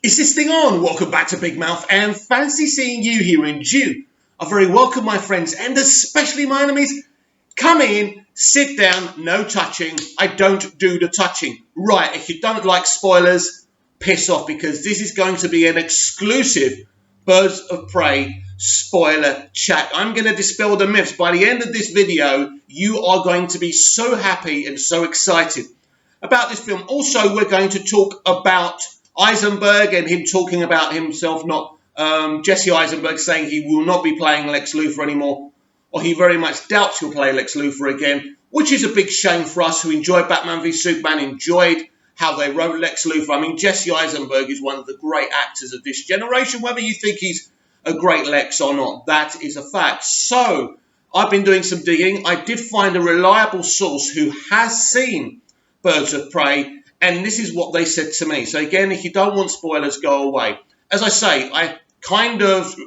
Is this thing on? Welcome back to Big Mouth and fancy seeing you here in Jew. A very welcome, my friends, and especially my enemies. Come in, sit down, no touching. I don't do the touching. Right, if you don't like spoilers, piss off because this is going to be an exclusive Birds of Prey spoiler chat. I'm going to dispel the myths. By the end of this video, you are going to be so happy and so excited about this film. Also, we're going to talk about Eisenberg and him talking about himself, not Jesse Eisenberg saying he will not be playing Lex Luthor anymore, or he very much doubts he'll play Lex Luthor again, which is a big shame for us who enjoyed Batman v Superman, enjoyed how they wrote Lex Luthor. I mean, Jesse Eisenberg is one of the great actors of this generation, whether you think he's a great Lex or not, that is a fact. So, I've been doing some digging. I did find a reliable source who has seen Birds of Prey, and this is what they said to me. So again, if you don't want spoilers, go away. As I say, I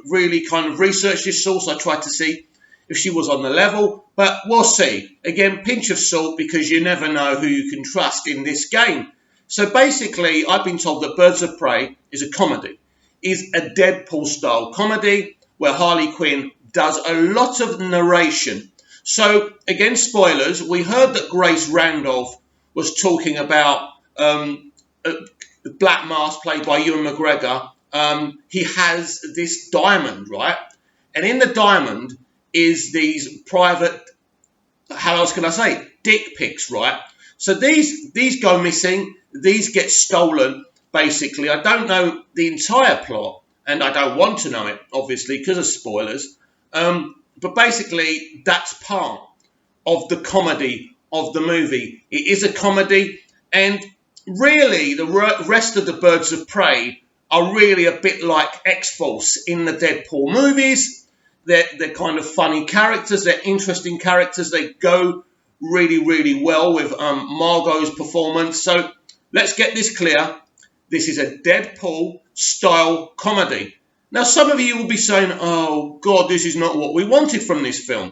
really researched this source. I tried to see if she was on the level, but we'll see. Again, pinch of salt, because you never know who you can trust in this game. So basically, I've been told that Birds of Prey is a comedy, is a Deadpool-style comedy where Harley Quinn does a lot of narration. So again, spoilers, we heard that Grace Randolph was talking about Black Mask, played by Ewan McGregor. He has this diamond, right? And in the diamond is these private, how else can I say, dick pics, right? So these go missing, these get stolen, basically. I don't know the entire plot, and I don't want to know it, obviously, because of spoilers. But basically, that's part of the comedy of the movie. It is a comedy, and really, the rest of the Birds of Prey are really a bit like X-Force in the Deadpool movies. They're kind of funny characters. They're interesting characters. They go really, really well with Margot's performance. So let's get this clear. This is a Deadpool-style comedy. Now, some of you will be saying, oh, God, this is not what we wanted from this film.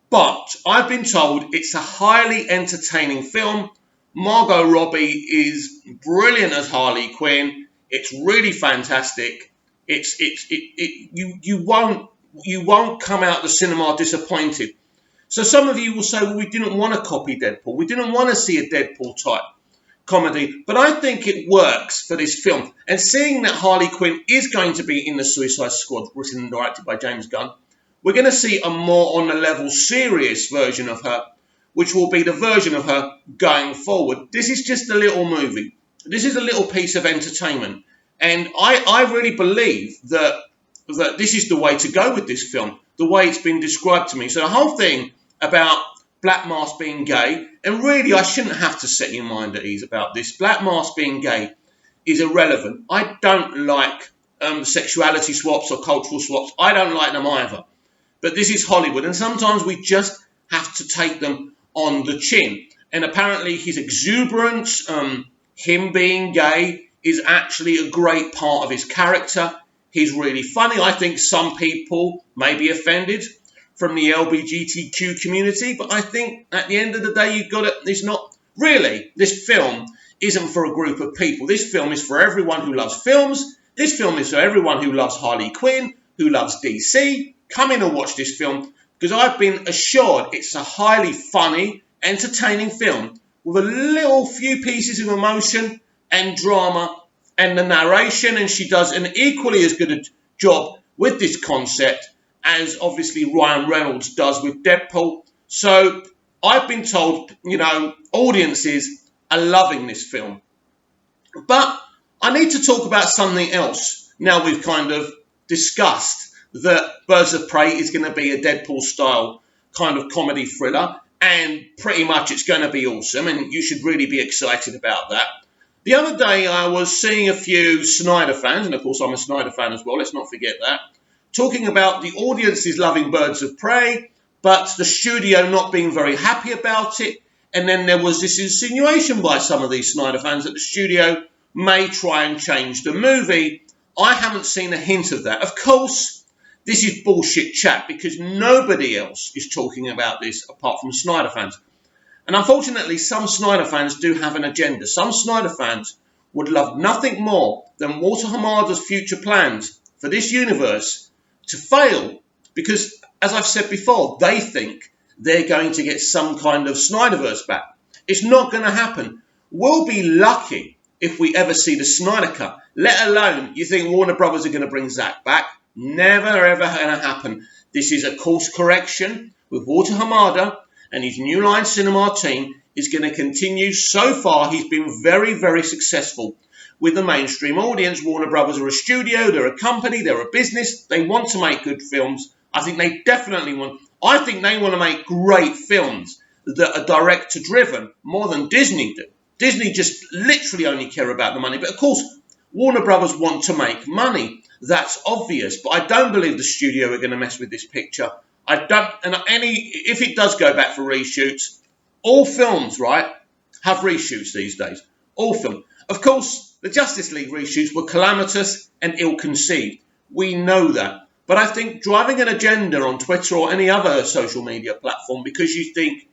But I've been told it's a highly entertaining film. Margot Robbie is brilliant as Harley Quinn. It's really fantastic. You won't come out the cinema disappointed. So some of you will say, well, we didn't want to copy Deadpool. We didn't want to see a Deadpool type comedy. But I think it works for this film. And seeing that Harley Quinn is going to be in the Suicide Squad, written and directed by James Gunn, we're going to see a more on the level serious version of her, which will be the version of her going forward. This is just a little movie. This is a little piece of entertainment. And I really believe that this is the way to go with this film, the way it's been described to me. So the whole thing about Black Mask being gay, and really I shouldn't have to set your mind at ease about this. Black Mask being gay is irrelevant. I don't like sexuality swaps or cultural swaps. I don't like them either. But this is Hollywood, and sometimes we just have to take them on the chin. And apparently his exuberance, him being gay, is actually a great part of his character. He's really funny. I think some people may be offended from the LGBTQ community, but I think at the end of the day, it's not really. This film isn't for a group of people. This film is for everyone who loves films. This film is for everyone who loves Harley Quinn, who loves DC. Come in and watch this film, because I've been assured it's a highly funny, entertaining film with a little few pieces of emotion and drama and the narration, and she does an equally as good a job with this concept as obviously Ryan Reynolds does with Deadpool. So I've been told, audiences are loving this film. But I need to talk about something else. Now we've kind of discussed that Birds of Prey is going to be a Deadpool-style kind of comedy thriller, and pretty much it's going to be awesome, and you should really be excited about that. The other day I was seeing a few Snyder fans, and of course I'm a Snyder fan as well, let's not forget that, talking about the audiences loving Birds of Prey, but the studio not being very happy about it, and then there was this insinuation by some of these Snyder fans that the studio may try and change the movie. I haven't seen a hint of that. Of course, this is bullshit chat, because nobody else is talking about this apart from Snyder fans. And unfortunately, some Snyder fans do have an agenda. Some Snyder fans would love nothing more than Walter Hamada's future plans for this universe to fail, because, as I've said before, they think they're going to get some kind of Snyderverse back. It's not going to happen. We'll be lucky if we ever see the Snyder Cut, let alone you think Warner Brothers are going to bring Zack back. Never, ever going to happen. This is a course correction with Walter Hamada, and his New Line Cinema team is going to continue. So far, he's been very, very successful with the mainstream audience. Warner Brothers are a studio, they're a company, they're a business. They want to make good films. I think they definitely want. I think they want to make great films that are director-driven more than Disney do. Disney just literally only care about the money. But of course, Warner Brothers want to make money. That's obvious. But I don't believe the studio are going to mess with this picture. I don't. And if it does go back for reshoots, all films, right, have reshoots these days. All films. Of course, the Justice League reshoots were calamitous and ill-conceived. We know that. But I think driving an agenda on Twitter or any other social media platform because you think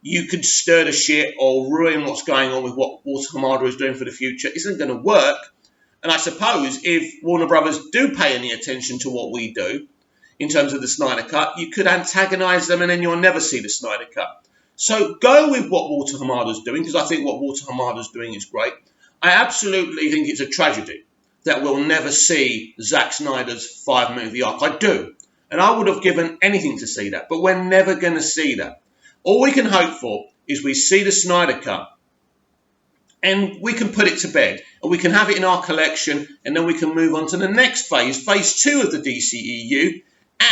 you could stir the shit or ruin what's going on with what Walter Hamada is doing for the future isn't going to work. And I suppose if Warner Brothers do pay any attention to what we do in terms of the Snyder Cut, you could antagonise them and then you'll never see the Snyder Cut. So go with what Walter Hamada's doing, because I think what Walter Hamada's doing is great. I absolutely think it's a tragedy that we'll never see Zack Snyder's 5-movie arc. I do. And I would have given anything to see that. But we're never going to see that. All we can hope for is we see the Snyder Cut and we can put it to bed. And we can have it in our collection and then we can move on to the next phase, phase 2 of the DCEU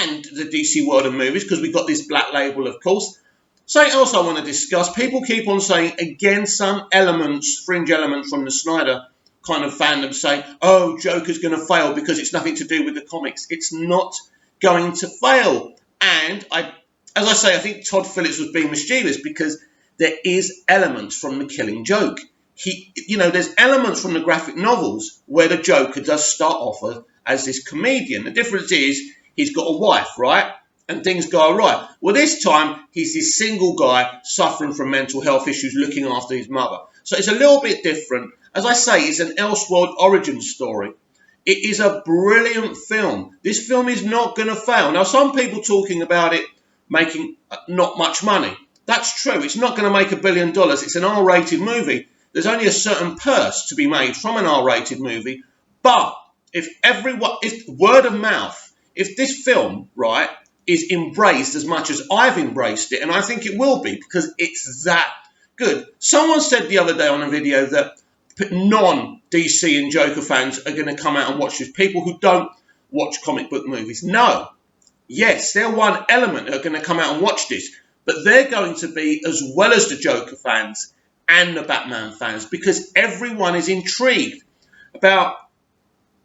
and the DC World of Movies, because we've got this black label, of course. Something else I want to discuss. People keep on saying, again, some elements, fringe elements from the Snyder kind of fandom saying, oh, Joker's going to fail because it's nothing to do with the comics. It's not going to fail. And as I say, I think Todd Phillips was being mischievous because there is elements from the Killing Joke. There's elements from the graphic novels where the Joker does start off as this comedian. The difference is he's got a wife, right? And things go awry. Well, this time, he's this single guy suffering from mental health issues, looking after his mother. So it's a little bit different. As I say, it's an Elseworld origin story. It is a brilliant film. This film is not going to fail. Now, some people talking about it making not much money. That's true. It's not going to make $1 billion. It's an R-rated movie. There's only a certain purse to be made from an R-rated movie. But if word of mouth, if this film, right, is embraced as much as I've embraced it, and I think it will be because it's that good. Someone said the other day on a video that non-DC and Joker fans are going to come out and watch this. People who don't watch comic book movies. No. Yes, they're one element that are going to come out and watch this. But they're going to be as well as the Joker fans and the Batman fans because everyone is intrigued about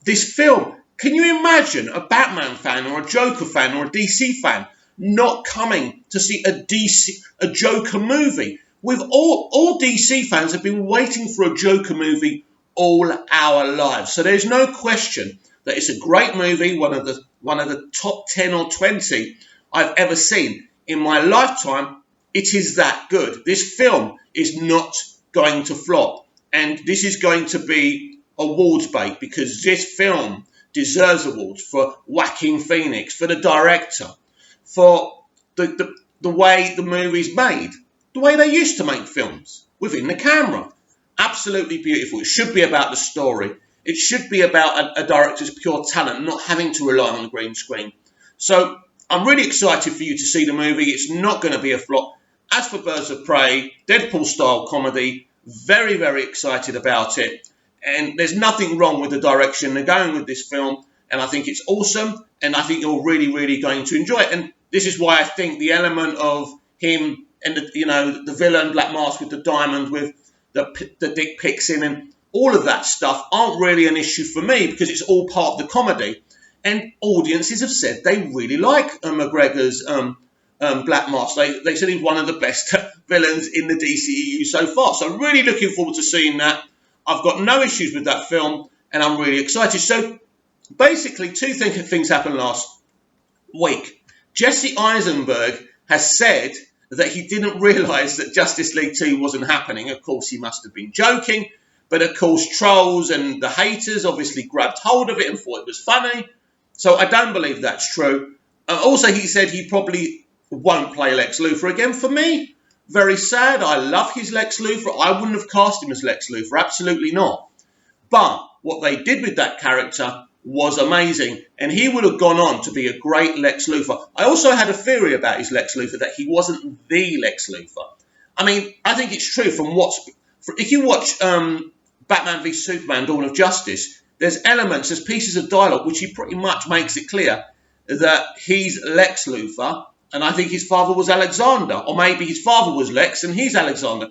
this film. Can you imagine a Batman fan or a Joker fan or a DC fan not coming to see a Joker movie? With all DC fans have been waiting for a Joker movie all our lives. So there's no question that it's a great movie, one of the top 10 or 20 I've ever seen. In my lifetime, it is that good. This film is not going to flop. And this is going to be awards bait because this film deserves awards for Joaquin Phoenix, for the director, for the way the movie's made. The way they used to make films, within the camera. Absolutely beautiful. It should be about the story. It should be about a director's pure talent, not having to rely on the green screen. So I'm really excited for you to see the movie. It's not going to be a flop. As for Birds of Prey, Deadpool-style comedy, very, very excited about it. And there's nothing wrong with the direction they're going with this film. And I think it's awesome. And I think you're really, really going to enjoy it. And this is why I think the element of him and the villain Black Mask with the diamond with the dick pics in and all of that stuff aren't really an issue for me because it's all part of the comedy. And audiences have said they really like McGregor's Black Mask. They said he's one of the best villains in the DCEU so far. So I'm really looking forward to seeing that. I've got no issues with that film and I'm really excited. So basically, two things happened last week. Jesse Eisenberg has said that he didn't realise that Justice League 2 wasn't happening. Of course, he must have been joking. But of course, trolls and the haters obviously grabbed hold of it and thought it was funny. So I don't believe that's true. Also, he said he probably won't play Lex Luthor again. For me, very sad. I love his Lex Luthor. I wouldn't have cast him as Lex Luthor. Absolutely not. But what they did with that character was amazing. And he would have gone on to be a great Lex Luthor. I also had a theory about his Lex Luthor, that he wasn't the Lex Luthor. I mean, I think it's true from what's... If you watch Batman v Superman, Dawn of Justice, there's elements, there's pieces of dialogue which he pretty much makes it clear that he's Lex Luthor, and I think his father was Alexander, or maybe his father was Lex and he's Alexander.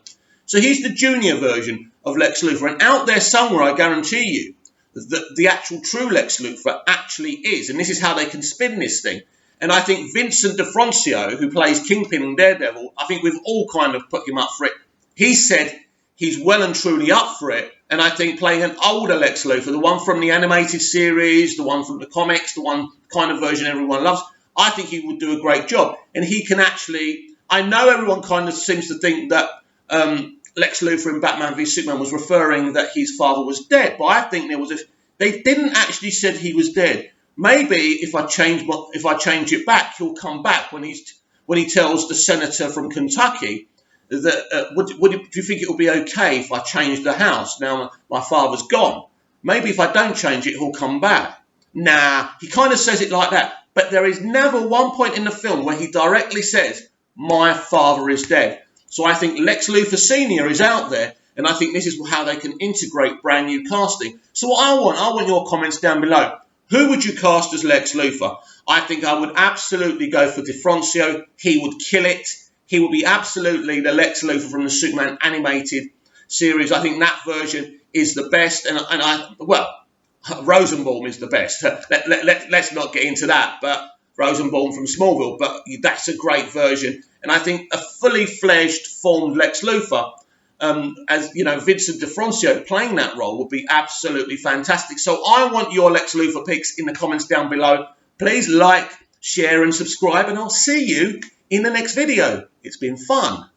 So he's the junior version of Lex Luthor, and out there somewhere, I guarantee you, that the actual true Lex Luthor actually is, and this is how they can spin this thing. And I think Vincent D'Onofrio, who plays Kingpin in Daredevil, I think we've all kind of put him up for it. He said he's well and truly up for it. And I think playing an older Lex Luthor, the one from the animated series, the one from the comics, the one kind of version everyone loves, I think he would do a great job. And he can actually... I know everyone kind of seems to think that Lex Luthor in Batman v Superman was referring that his father was dead. But I think there was a... They didn't actually say he was dead. Maybe if I change it back, he'll come back when he tells the senator from Kentucky that do you think it will be okay if I change the house now my father's gone? Maybe if I don't change it, he'll come back. Nah, he kind of says it like that. But there is never one point in the film where he directly says, my father is dead. So I think Lex Luthor Sr. is out there, and I think this is how they can integrate brand new casting. So what I want your comments down below. Who would you cast as Lex Luthor? I think I would absolutely go for D'Onofrio. He would kill it. He would be absolutely the Lex Luthor from the Superman animated series. I think that version is the best. Rosenbaum is the best. Let's not get into that, but Rosenbaum from Smallville. But that's a great version. And I think a fully fledged, formed Lex Luthor, as you know, Vincent D'Onofrio playing that role would be absolutely fantastic. So I want your Lex Luthor picks in the comments down below. Please like, share and subscribe, and I'll see you in the next video. It's been fun.